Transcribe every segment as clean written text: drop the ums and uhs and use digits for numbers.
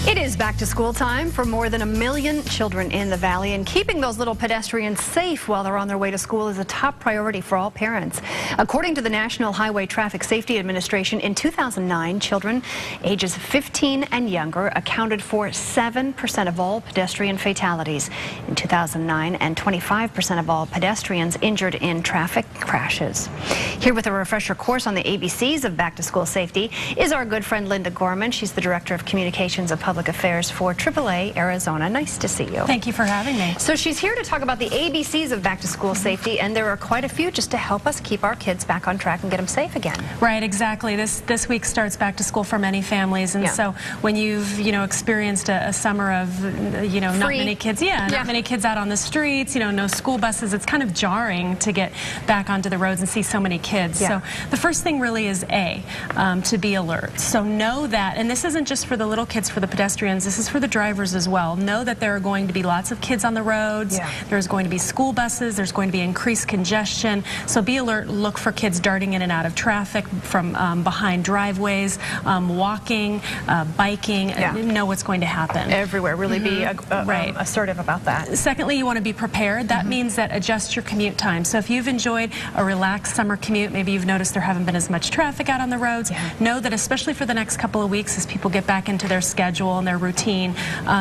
It is back to school time for more than 1 million children in the Valley, and keeping those little pedestrians safe while they're on their way to school is a top priority for all parents. According to the National Highway Traffic Safety Administration, in 2009, children ages 15 and younger accounted for 7% of all pedestrian fatalities in 2009 and 25% of all pedestrians injured in traffic crashes. Here with a refresher course on the ABCs of back-to-school safety is our good friend Linda Gorman. She's the Director of Communications and Public Affairs for AAA Arizona. Nice to see you. Thank you for having me. So she's here to talk about the ABCs of back-to-school safety, and there are quite a few just to help us keep our kids back on track and get them safe again. Right, exactly. This week starts back to school for many families, and so when you've experienced a summer of not many kids, not many kids out on the streets, no school buses, it's kind of jarring to get back onto the roads and see so many kids. So the first thing really is to be alert. So know that, and this isn't just for the little kids, for the pedestrians, this is for the drivers as well. Know that there are going to be lots of kids on the roads. There's going to be school buses. There's going to be increased congestion. So be alert. Look for kids darting in and out of traffic from behind driveways, walking, biking. Know what's going to happen. Everywhere. Really be assertive about that. Secondly, you want to be prepared. That means that adjust your commute time. So if you've enjoyed a relaxed summer commute, maybe you've noticed there haven't been as much traffic out on the roads, know that especially for the next couple of weeks as people get back into their schedule and their routine,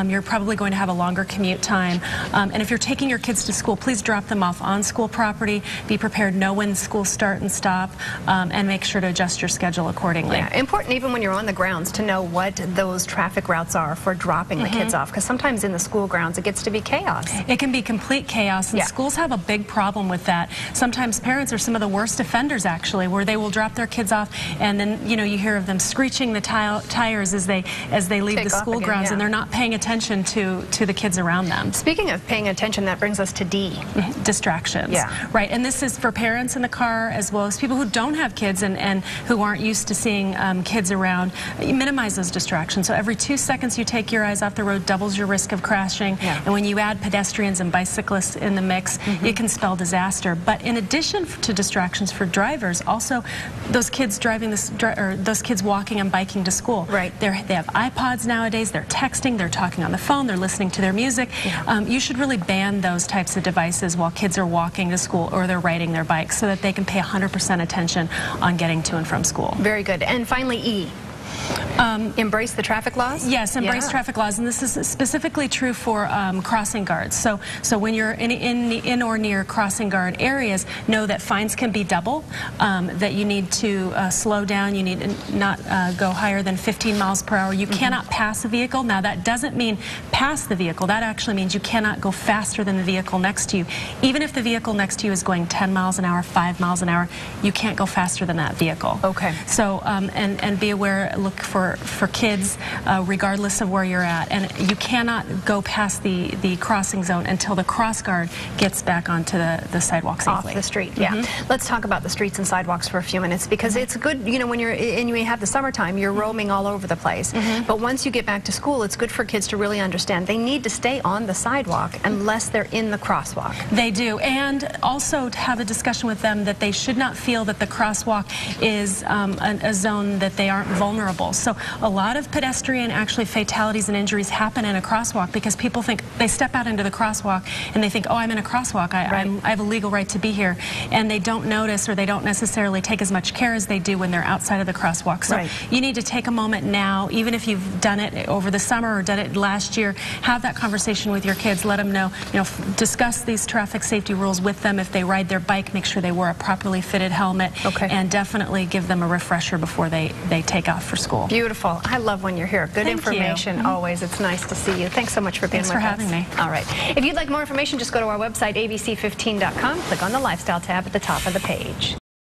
you're probably going to have a longer commute time. And if you're taking your kids to school, please drop them off on school property. Be prepared, know when schools start and stop, and make sure to adjust your schedule accordingly. Important even when you're on the grounds to know what those traffic routes are for dropping the kids off, because sometimes in the school grounds it gets to be chaos. It can be complete chaos, and schools have a big problem with that. Sometimes parents are some of the worst offenders, actually, where they will drop their kids off, and then you hear of them screeching the tires as they leave the school grounds, and they're not paying attention to the kids around them. Speaking of paying attention, that brings us to D. Distractions. Right, and this is for parents in the car as well as people who don't have kids and who aren't used to seeing kids around. Minimize those distractions. So every 2 seconds you take your eyes off the road doubles your risk of crashing. And when you add pedestrians and bicyclists in the mix, it can spell disaster. But in addition to distractions for drivers, also those kids driving those kids walking and biking to school. They have iPods nowadays. They're texting. They're talking on the phone. They're listening to their music. You should really ban those types of devices while kids are walking to school or they're riding their bikes, so that they can pay 100% attention on getting to and from school. Very good. And finally, E. Embrace the traffic laws? Yes, embrace traffic laws, and this is specifically true for crossing guards. So when you're in or near crossing guard areas, know that fines can be double, that you need to slow down, you need to not go higher than 15 miles per hour. You cannot pass a vehicle. Now that doesn't mean pass the vehicle, that actually means you cannot go faster than the vehicle next to you. Even if the vehicle next to you is going 10 miles an hour, 5 miles an hour, you can't go faster than that vehicle. So and be aware, look for kids regardless of where you're at, and you cannot go past the crossing zone until the cross guard gets back onto the sidewalk safely. Off the street. Let's talk about the streets and sidewalks for a few minutes, because it's good, when you're and you have the summertime, you're roaming all over the place, but once you get back to school, it's good for kids to really understand they need to stay on the sidewalk unless they're in the crosswalk. They do, and also to have a discussion with them that they should not feel that the crosswalk is a zone that they aren't vulnerable. So a lot of pedestrian fatalities and injuries happen in a crosswalk because people think they step out into the crosswalk and they think, oh, I'm in a crosswalk, I have a legal right to be here, and they don't notice or they don't necessarily take as much care as they do when they're outside of the crosswalk. So you need to take a moment now, even if you've done it over the summer or done it last year, have that conversation with your kids, let them know, discuss these traffic safety rules with them. If they ride their bike, make sure they wear a properly fitted helmet, and definitely give them a refresher before they take off for school. Beautiful. I love when you're here. Good information always. It's nice to see you. Thanks so much for being with us. Thanks for having me. All right. If you'd like more information, just go to our website, abc15.com. Click on the Lifestyle tab at the top of the page.